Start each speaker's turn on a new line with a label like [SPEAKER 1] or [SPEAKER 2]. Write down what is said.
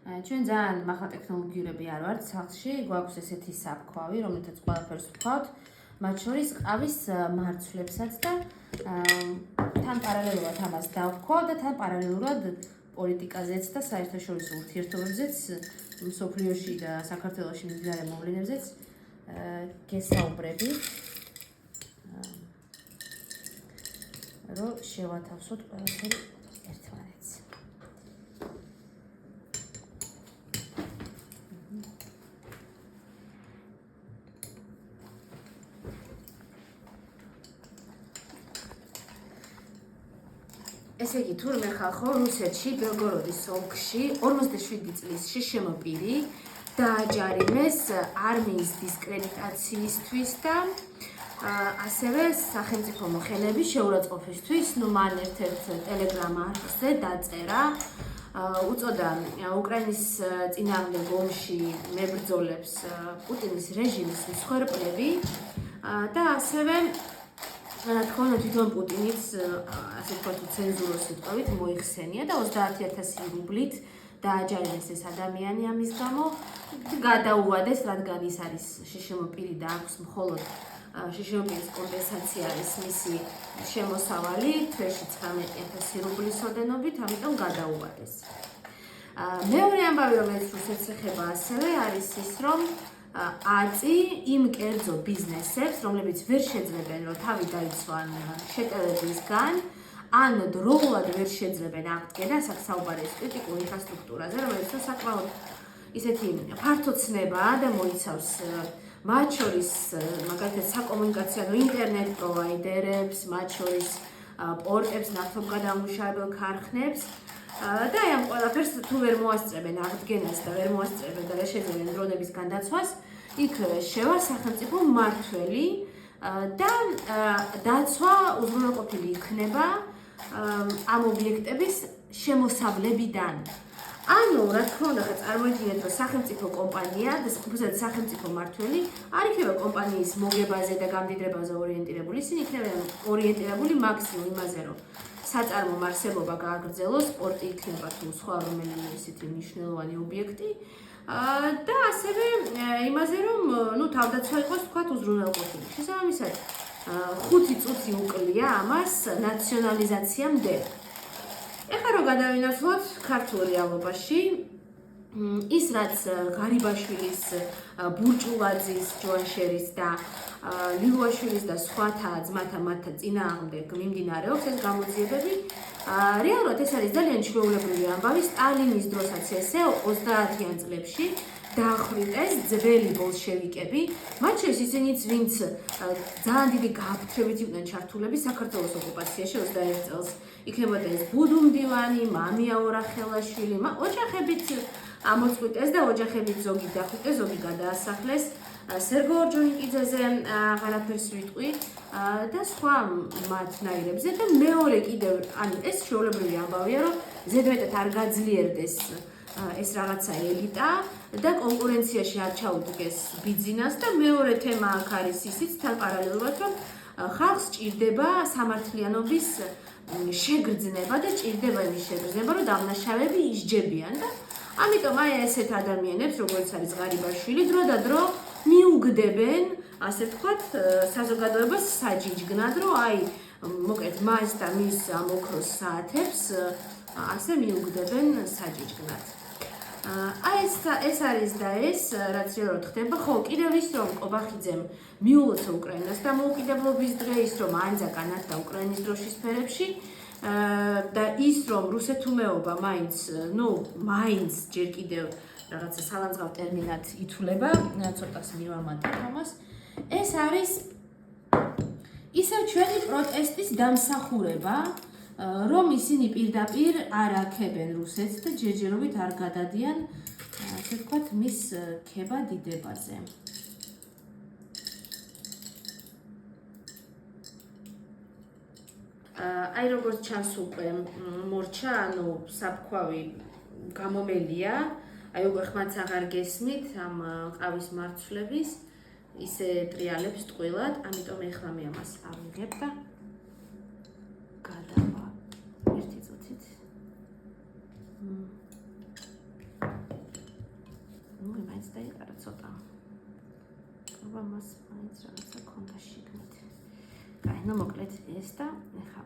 [SPEAKER 1] ჩვენ ძალიან მაღლა ტექნოლოგიურები არ ვართ სახლში, გვაქვს ესეთი საფქვავი, რომელთაც ყველაფერს ვქვავთ, მათ შორის ყავის მარცვლებსაც და თან პარალელურად ამას დავქვავ და თან პარალელურად პოლიტიკაზეც და საერთაშორისო ურთიერთობებზეც, მსოფლიოში და საქართველოში მიმდინარე მოვლენებზეც გესაუბრები, რომ შევათავსოთ ყველაფერი ერთმანეთს. ესე იგი, თურმე ხალხო, რუსეთში, ბელგოროდის ოლქში 47 წლის შიშემო პირი დააჯარიმეს არმიის დისკრედიტაციისთვის და ასევე სახელმწიფო მოხელეების შეურაცხყოფისთვის, მან ერთ-ერთ ტელეგრამ არხზე დაწერა, უწოდა უკრაინის წინააღმდეგ ომში მებრძოლებს პუტინის რეჟიმის მსხვერპლები და ასევე თქო უნდა თვითონ პუტინიც ასე ვთქვათ ცენზუროს სიტყვებით მოიხსენია და 30,000 რუბლით დააჯარიმეს ეს ადამიანი ამის გამო გადაუვადეს, რადგან ის არის შიშემო პირი და აქვს მხოლოდ შიშემო პირის კომპენსაცია არის მისი შემოსავალი თვეში 19,000 რუბლის ოდენობით, ამიტომ გადაუვადეს. მეორე ამბავი, რომელიც რუსეთს ეხება ასევე არის ის, რომ აწი იმ კერძო ბიზნესებს, რომლებიც ვერ შეძლებენ, რომ თავი დაიცვან შეტელებისგან, ან დროულად ვერ შეძლებენ აღდგენას, აქ საუბარი არის კრიტიკულ ინფრასტრუქტურაზე, რომელიც საკმაოდ ისეთი ფართო ცნებაა და მოიცავს მათ შორის მაგალითად საკომუნიკაციო ინტერნეტ პროვაიდერებს, მათ შორის პორტებს, ნავთობგადამუშავებელ ქარხნებს და ამ ყველაფერს თუ ვერ მოასწრებენ აღდგენას და ვერ მოასწრებენ და ვერ შეძლებენ დრონების განდაცვას, იქ შევა სახელმწიფო მმართველი და დაცვა უზრუნველყოფილი იქნება ამ ობიექტების შემოსავლებიდან. ანუ, რა თქმა უნდა, წარმოიდგინეთ, რომ სახელმწიფო კომპანია და სახელმწიფო მმართველი არ იქნება კომპანიის მოგებაზე და გამდიდრებაზე ორიენტირებული, ისინი იქნებიან ორიენტირებული მაქსიმუმ იმაზე, რომ საწარმო არსებობა გააგრძელოს, სპორტი იქნება თუ სხვა რომელიმე ისეთი მნიშვნელოვანი ობიექტი და ასევე იმაზე, რომ თავდაცვა იყოს თქვათ უზრუნველყოფილი. შესაბამისად, 5 წუთი უკლია ამას ნაციონალიზაციამდე. ეხლა რომ გადავინაცვლოთ ქართულ რეალობაში, ის რაც ღარიბაშვილის, ბურჭულაძის, ჯოანშერის და ლიუაშვილის და სხვათა ძმათა მათთა წინააღმდეგ მიმდინარეობს ეს გამოძიებები, რეალურად ეს არის ძალიან ჩვეულებრივი ამბავი. სტალინის დროსაც ესე 30-იან წლებში დაახრიტეს ძველი ბოლშევიკები, მათ შორის ისინიც, ვინც ძალიან დიდი გააფთრებით იყვნენ ჩართულები საქართველოს ოკუპაციაში 21 წელს. იქნებოდა ეს ბუდუ მდივანი, მამია ორახელაშვილი, ოჯახებით ამოწყვიტეს და ოჯახებით ზოგი დახვიტეს, ზოგი გადაასახლეს. სერგო ორჯონიკიძეზე აღარაფერს ვიტყვი და სხვა მათნაირებზე და მეორე კიდევ, ანუ ეს ჩვეულებრივი ამბავია, რომ ზედმეტად არ გაძლიერდეს ეს რაღაცა ელიტა და კონკურენციაში არ ჩაუდგეს ბიძინას და მეორე თემა აქ არის ისიც თან პარალელურად, რომ ხალხს ჭირდება სამართლიანობის შეგრძნება და ჭირდება იმის შეგრძნება, რომ დამნაშავეები ისჯებიან და ამიტომ აი ესეთ ადამიანებს, როგორც არის ღარიბაშვილი, დრო და დრო მიუგდებენ, ასე ვთქვათ, საზოგადოებას საჯიჯგნად, რომ აი, მოკლედ, მას და მის ამ ოქროს საათებს ასე მიუგდებენ საჯიჯგნად. აი ეს არის და ეს, რაც რეალურად ხდება. ხო, კიდევ ის, რომ ყობახიძემ მიულოცა უკრაინას დამოუკიდებლობის დღე, ის, რომ ანძა განათდა უკრაინის დროშის ფერებში და ის, რომ რუსეთუმეობა მაინც ჯერ კიდევ რაღაცა სალანძღავ ტერმინად ითვლება, ცოტას მივამატებ ამას. ეს არის ისევ ჩვენი პროტესტის დამსახურება, რომ ისინი პირდაპირ არ აქებენ რუსეთს და ჯერჯერობით არ გადადიან, ასე ვთქვათ, მის ქება დიდებაზე. აი როგორც ჩანს უკვე მორჩა, ანუ საფქვავი გამომელია, აი უკვე ხმაც აღარ გესმით ამ ყავის მარცვლების, ისე ტრიალებს ტყუილად, ამიტომ ეხლა მე ამას ავიღებ და გადავა. ერთი წუთით. მაინც დაიყარა ცოტა. აბა მას მაინც რაღაცა ქონდა შიგნით. კაი, ნუ მოკლედ ეს და ეხა